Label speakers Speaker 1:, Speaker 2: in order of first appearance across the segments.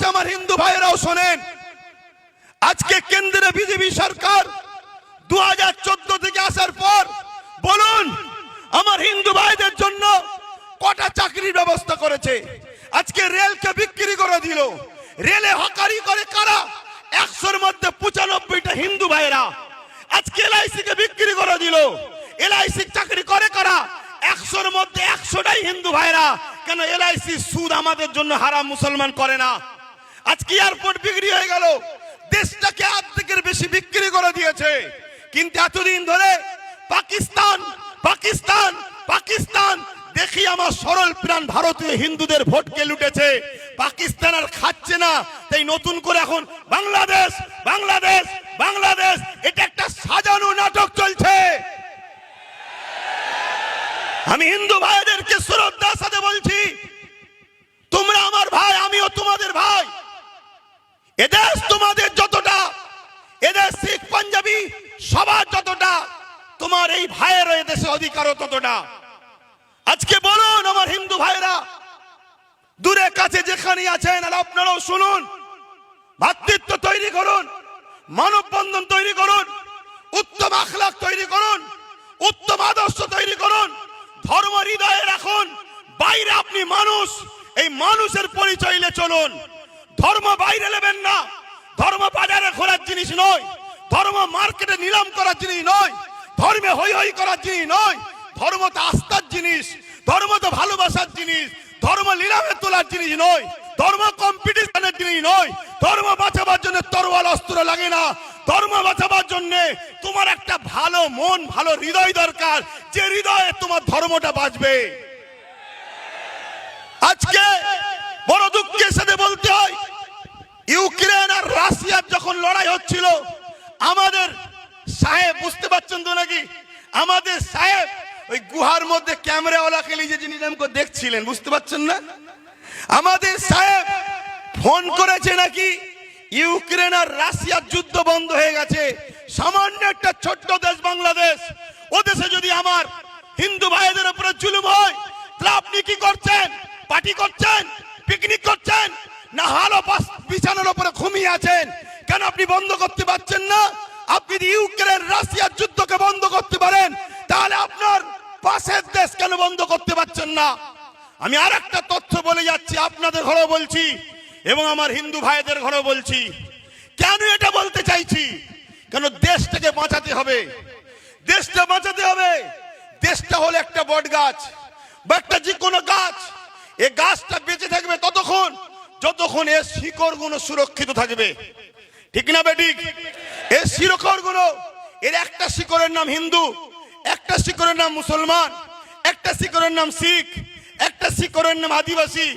Speaker 1: করছে আমার হিন্দু ভাইয়েরাও শোনেন। আজকে কেন্দ্রে বিজেপি সরকার 2014 থেকে আসার পর বলুন আমার হিন্দু ভাইদের জন্য কটা চাকরির ব্যবস্থা করেছে। আজকে রেলকে বিক্রি করে দিল। রেলে হকারি করে কারা? 100-র মধ্যে 95টা হিন্দু ভাইরা। আজকে এলআইসি কে বিক্রি করে দিল। এলআইসি চাকরি করে কারা? 100-র মধ্যে 100টাই হিন্দু ভাইরা। কেন? এলআইসি সুদ আমাদের জন্য হারাম, মুসলমান করে না। আজকে এয়ারপোর্ট বিক্রি হয়ে গেল। দেশটাকে অর্ধেকের বেশি বিক্রি করে দিয়েছে। কিন্তু এতদিন ধরে পাকিস্তান পাকিস্তান পাকিস্তান দেখি আমার সরল প্রাণ ভারতীয় হিন্দুদের ভোটকে লুটেছে। পাকিস্তান আর খাচ্ছে না, তাই নতুন করে এখন বাংলাদেশ বাংলাদেশ বাংলাদেশ, এটা একটা সাজানো নাটক চলছে। আমি হিন্দু ভাইদেরকে শ্রদ্ধার সাথে বলছি, তোমরা আমার ভাই, আমিও তোমাদের ভাই। এদেশ তোমাদের যতটা, এদেশ শিখ পাঞ্জাবি সবার যতটা, তোমার এই ভাইয়ের এদেশে অধিকারও ততটা। আজকে বলুন আমার হিন্দু ভাইরা দূরে কাছে যেখানে আছেন, আর আপনারাও শুনুন, ভাতৃত্ব তৈরি করুন, মানববন্ধন তৈরি করুন, উত্তম আখলাক তৈরি করুন, উত্তম আদর্শ তৈরি করুন, ধর্ম হৃদয়ে রাখুন। বাইরে আপনি মানুষ, এই মানুষের পরিচয় নিয়ে চলুন। ধর্ম বাইরে নেবেন না। ধর্ম বাজারে ঘোরার জিনিস নয়, ধর্ম মার্কেটে নিলাম করার জিনিস নয়, ধর্মে হই হই করার জিনিস নয়। ধর্ম তো আস্থার জিনিস, ধর্ম তো ভালোবাসার জিনিস, ধর্ম নিলামে তোলার জিনিস নয়, ধর্ম কম্পিটিশনের জিনিস নয়। ধর্ম বাঁচাবার জন্য তরোয়াল অস্ত্র লাগে না। ধর্ম বাঁচাবার জন্য তোমার একটা ভালো মন, ভালো হৃদয় দরকার, যে হৃদয়ে তোমার ধর্মটা বাঁচবে। আজকে বড় দুঃখের সাথে বলতে হয়, ইউক্রেন আর রাশিয়ার যখন লড়াই হচ্ছিল, আমাদের সাহেব, বুঝতে পারছেন তো নাকি, আমাদের সাহেব ওই গুহার মধ্যে ক্যামেরাওয়ালাকে নিয়ে যে জিনিস আমাকে দেখছিলেন, বুঝতে পারছেন না? আমাদের সাহেব ফোন করেছে নাকি ইউক্রেন আর রাশিয়ার যুদ্ধ বন্ধ হয়ে গেছে। সামান্য একটা ছোট্ট দেশ বাংলাদেশ, ও দেশে যদি আমার হিন্দু ভাইদের উপরে জুলুম হয়, তাহলে আপনি কি করছেন? পার্টি করছেন, পিকনিক করছেন, না হালো বিছানার উপরে ঘুমিয়ে আছেন? কেন আপনি বন্ধ করতে পারছেন না? আপনি যদি ইউক্রেন রাশিয়ার যুদ্ধকে বন্ধ করতে পারেন, তাহলে আপনার পাশের দেশ কেন বন্ধ করতে পারছেন না? আমি আর একটা তথ্য বলে যাচ্ছি, আপনাদের ঘরেও বলছি এবং আমার হিন্দু ভাইদের ঘরেও বলছি। কেন এটা বলতে চাইছি? কেন দেশটাকে বাঁচাতে হবে। দেশটা বাঁচাতে হবে। দেশটা হলো একটা বট গাছ বা একটা যে কোনো গাছ। এই গাছটা বেঁচে থাকবে ততক্ষণ যতক্ষণ এর শিকড়গুলো সুরক্ষিত থাকবে। ঠিক না বেঠিক? এর শিকড়গুলো, এর একটা শিকড়ের নাম হিন্দু, একটা শিকড়ের নাম মুসলমান, একটা শিকড়ের নাম শিখ, একটা শিকড়ের নাম আদিবাসী,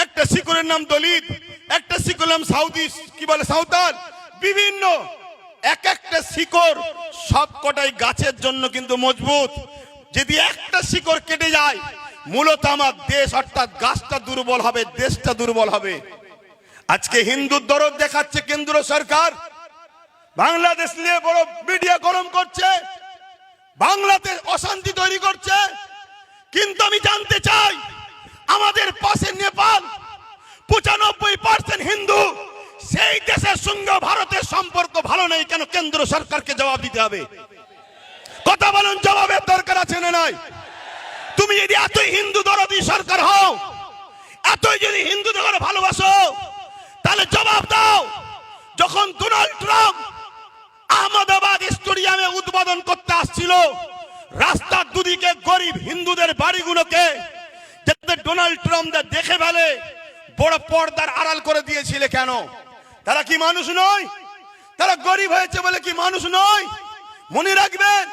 Speaker 1: একটা শিকড়ের নাম দলিত, একটা শিকড়ের নাম সাউদি, কি বলে সাঁওতাল। বিভিন্ন এক একটা শিকড় সবকটাই গাছের জন্য কিন্তু মজবুত। যদি একটা শিকড় কেটে যায়, মূলত আমার দেশ অর্থাৎ গাছটা দুর্বল হবে, দেশটা দুর্বল হবে। আজকে হিন্দুর দরদ দেখাচ্ছে কেন্দ্র সরকার, বাংলাদেশ নিয়ে বড় মিডিয়া গরম করছে, বাংলাদেশ অশান্তি তৈরি করছে। কিন্তু আমি জানতে চাই, আমাদের পাশে নেপাল 95% হিন্দু, সেই দেশের সঙ্গে ভারতের সম্পর্ক ভালো নেই কেন? কেন্দ্র সরকারকে জবাব দিতে হবে। কথা বলুন, জবাবের দরকার আছে না নাই? তুমি যদি এতই হিন্দু দরদি সরকার হও, এতই যদি হিন্দুদের ভালোবাসো, তাহলে জবাব দাও। যখন ডোনাল্ড ট্রাম্প আহমেদাবাদ স্টেডিয়ামে উদ্বোধন করতে আসছিল, রাস্তার দুদিকে গরিব হিন্দুদের বাড়িগুলোকে যাতে ডোনাল্ড ট্রাম্প দেখে ফেলে, বড় পর্দার আড়াল করে দিয়েছিল। কেন? তারা কি মানুষ নয়? তারা গরিব হয়েছে বলে কি মানুষ নয়? মনে রাখবেন,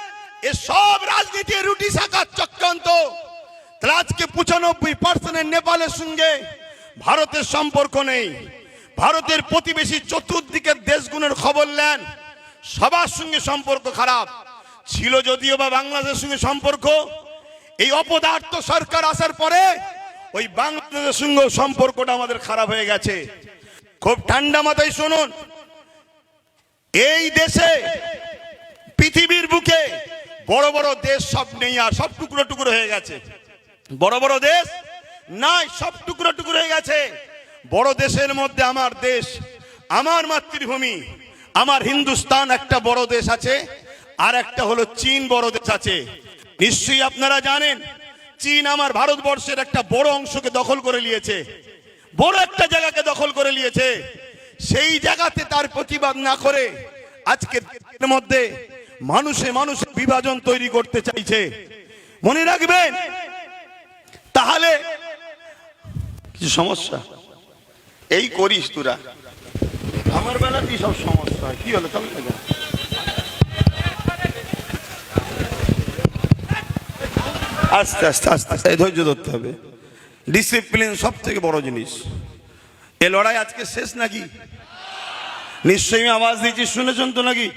Speaker 1: এ সব রাজনীতির রুটি শাখার চক্রান্ত। তাহলে আজকে 95% নেপালের সঙ্গে ভারতের সম্পর্ক নেই। ভারতের প্রতিবেশী চতুর্দিকের দেশগুলোর খবর নেন, সবার সঙ্গে সম্পর্ক খারাপ ছিল। যদিও বা বাংলাদেশের সঙ্গে সম্পর্ক, এই অপদার্থ সরকার আসার পরে ওই বাংলাদেশের সঙ্গে সম্পর্কটা আমাদের খারাপ হয়ে গেছে। খুব ঠান্ডা মাথায় শুনুন, এই দেশে পৃথিবীর বুকে বড় বড় দেশ সব নেই, আর সব টুকরো টুকরো হয়ে গেছে। বড় বড় দেশ নাই, সব টুকরো টুকরো হয়ে গেছে। বড় দেশের মধ্যে আমার দেশ, আমার মাতৃভূমি, আমার হিন্দুস্তান একটা বড় দেশ আছে, আর একটা হলো চীন বড় দেশ আছে। নিশ্চয়ই আপনারা জানেন চীন আমার ভারতবর্ষের একটা বড় অংশকে দখল করে নিয়েছে, বড় একটা জায়গাকে দখল করে নিয়েছে। সেই জায়গাতে তার প্রতিবাদ না করে আজকে এর মধ্যে মানুষে মানুষে বিভাজন তৈরি করতে চাইছে। মনে রাখবেন, তাহলে কিছু সমস্যা এই করিস তোরা, আমার বেলাতেই সব সমস্যা হয়। কি হলো চল না, আস্তে আস্তে আস্তে আস্তে ধৈর্য ধরতে হবে। ডিসিপ্লিন সব থেকে বড় জিনিস। এ লড়াই আজকে শেষ নাকি? নিশ্চয়ই আওয়াজ দিয়েছি, শুনেছেন তো নাকি?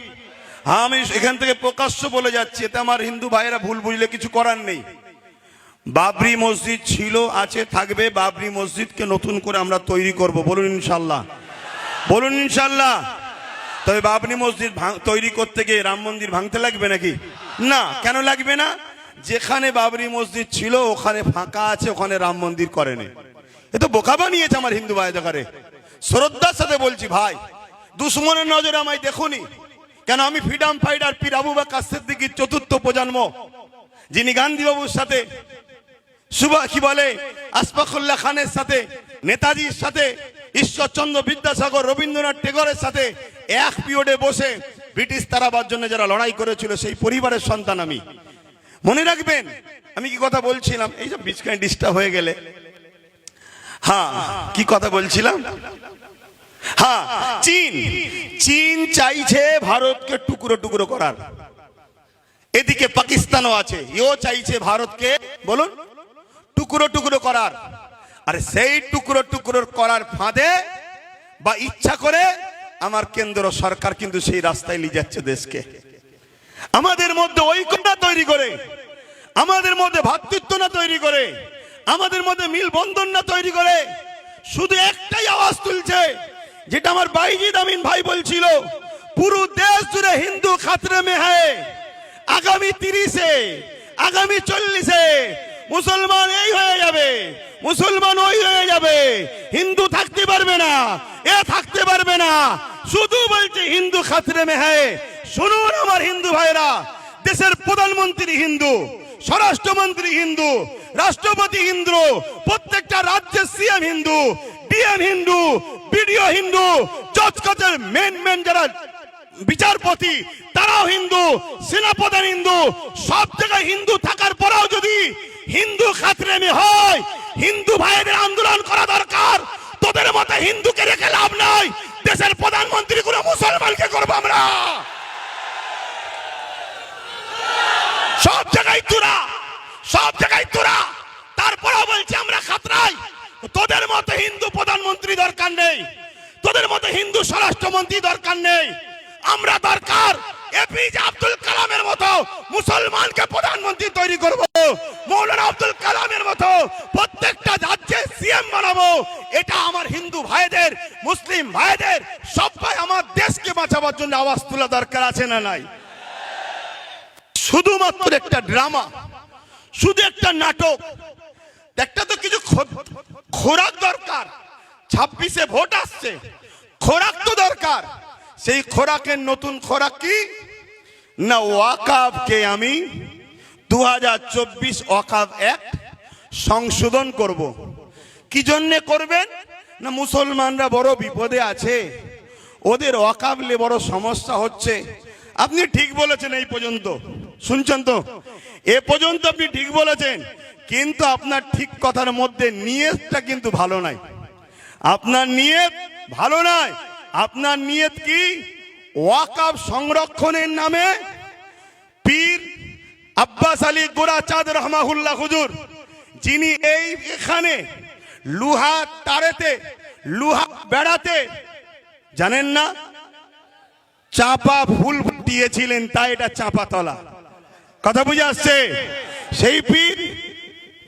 Speaker 1: হ্যাঁ, আমি এখান থেকে প্রকাশ্য বলে যাচ্ছি, এতে আমার হিন্দু ভাইয়েরা ভুল বুঝলে কিছু করার নেই। বাবরি মসজিদ ছিল, আছে, থাকবে। বাবরি মসজিদকে নতুন করে আমরা তৈরি করব, বলুন ইনশাল্লাহ, বলুন ইনশাল্লাহ। তবে বাবরি মসজিদ তৈরি করতে গিয়ে রাম মন্দির ভাঙতে লাগবে নাকি? না। কেন লাগবে না? যেখানে বাবরি মসজিদ ছিল ওখানে ফাঁকা আছে, ওখানে রাম মন্দির করেনি। এ তো বোকা বানিয়েছে আমার হিন্দু ভাই দেখারে। শ্রদ্ধার সাথে বলছি ভাই, দুশ্মনের নজরে আমায় দেখুনি। কেন? আমি ফ্রিডম ফাইটার পীর আবু বকর সিদ্দিকীর চতুর্থ প্রজন্ম, যিনি গান্ধী বাবুর সাথে কি বলে আশফাকুল্লাহ খানের সাথে, নেতাজির সাথে, ঈশ্বরচন্দ্র বিদ্যাসাগর, রবীন্দ্রনাথ টেগরের সাথে এক পিরিয়ডে বসে ব্রিটিশ তাড়াবার জন্য যারা লড়াই করেছিল, সেই পরিবারের সন্তান আমি। মনে রাখবেন আমি কি কথা বলছিলাম, এই সব বিচকানি ডিস্টার্ব হয়ে গেলে। হ্যাঁ, কি কথা বলছিলাম? হ্যাঁ, চীন চাইছে ভারতকে টুকরো টুকরো করার। এদিকে পাকিস্তানও আছে, এও চাইছে ভারতকে, বলুন, টুকরো টুকরো করার। আর সেই টুকরো টুকরো করার ফাঁদে বা ইচ্ছা করে আমার কেন্দ্র সরকার কিন্তু সেই রাস্তায় নিয়ে যাচ্ছে দেশকে। আমাদের মধ্যে ঐক্য তৈরি করে, আমাদের মধ্যে ভ্রাতৃত্ব না তৈরি করে, আমাদের মধ্যে মিলবন্ধন না তৈরি করে, শুধু একটাই আওয়াজ তুলছে, যেটা আমার বাইজিদ আমিন ভাই বলছিল, পুরো দেশ জুড়ে হিন্দু খাতরে মে হ্যায়। আগামী 30-এ, আগামী 40-এ মুসলমান এই হয়ে যাবে, মুসলমান ওই হয়ে যাবে, হিন্দু থাকতে পারবে না, এ থাকতে পারবে না। শুধু বলছে হিন্দু খাতরে মে হ্যায়। শুনুন আমার হিন্দু ভাইরা, দেশের প্রধানমন্ত্রী হিন্দু, স্বরাষ্ট্রমন্ত্রী হিন্দু, রাষ্ট্রপতি হিন্দু, প্রত্যেকটা রাজ্যের CM Hindu, DM Hindu, BDO Hindu, জজ কোর্টের মেন যারা বিচারপতি তারাও হিন্দু, সেনাপ্রধান হিন্দু, সব জায়গায় হিন্দু থাকার পরেও যদি হিন্দু খাতরে মে হয়, হিন্দু ভাইদের আন্দোলন করা দরকার। তোদের মতো হিন্দুকে রেখে লাভ নাই। দেশের প্রধানমন্ত্রী গুলো মুসলমানকে করবো আমরা। সব জায়গায় তোরা, সব জায়গায় তোরা, তারপরেও বলছি আমরা খাতরাই। তোদের মতো হিন্দু প্রধানমন্ত্রী দরকার নেই, তোদের মতো হিন্দু স্বরাষ্ট্রমন্ত্রী দরকার নেই। আমরা দরকার এপিজে আব্দুল কালামের মতো মুসলমানকে প্রধানমন্ত্রী তৈরি করব, মৌলানা আব্দুল কালামের মতো প্রত্যেকটা রাজ্যে সিএম বানাবো। এটা আমার হিন্দু ভাইদের, মুসলিম ভাইদের, সবাই আমার দেশকে বাঁচাবার জন্য আওয়াজ তোলা দরকার আছে না নাই? শুধুমাত্র একটা ড্রামা, শুধু একটা নাটক, একটা তো কিছু খোরাক দরকার। 26-এ ভোট আসছে, খোরাক তো দরকার। সেই খোরাকের নতুন খোরাক কি না, ওয়াকফকে আমি 2024 ওয়াকফ অ্যাক্ট সংশোধন করব। কি জন্য করবেন না, মুসলমানরা বড় বিপদে আছে, ওদের ওয়াকফলে বড় সমস্যা হচ্ছে। আপনি ঠিক বলেছেন, এই পর্যন্ত শুনছেন তো, এ পর্যন্ত আপনি ঠিক বলেছেন, কিন্তু আপনার ঠিক কথার মধ্যে নিয়তটা কিন্তু ভালো নাই। আপনার নিয়ত ভালো নাই। আপনার নিয়ত কি? ওয়াকফ সংরক্ষণের নামে পীর আব্বাস আলী গোরাচাঁদ রহমাহুল্লাহ হুজুর, যিনি এখানে লুহা তারেতে, লুহা বেড়াতে, জানেন না, চাপা ফুল দিয়েছিলেন, তাই এটা চাপা তলা। কথা বুঝে আসছে? সেই পীর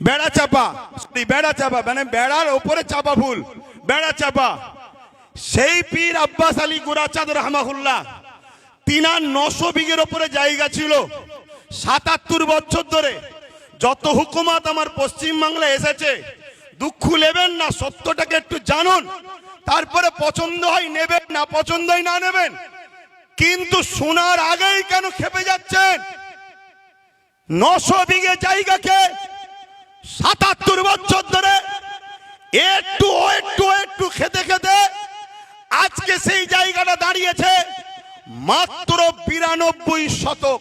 Speaker 1: বেড়া চাপা, বেড়া চাপা মানে বেড়ার ওপরে চাপা ফুল, বেড়া চাপা। সেই পীর আব্বাস আলী গোরাচাঁদ রহমাহুল্লাহ, তিনার 900 বিঘের ওপরে জায়গা ছিল। 77 বছর ধরে যত হুকুমত আমার পশ্চিম বাংলায় এসেছে, দুঃখ নেবেন না, সত্যটাকে একটু জানুন, তারপরে পছন্দ হয় নেবেন, না পছন্দ হয় না নেবেন। কিন্তু শোনার আগেই কেন খেপে যাচ্ছেন? 900 বিঘে জায়গাকে 77 বছর ধরে একটু একটু খেতে খেতে আজকে সেই জায়গাটা দাঁড়িয়েছে মাত্র 92 শতক।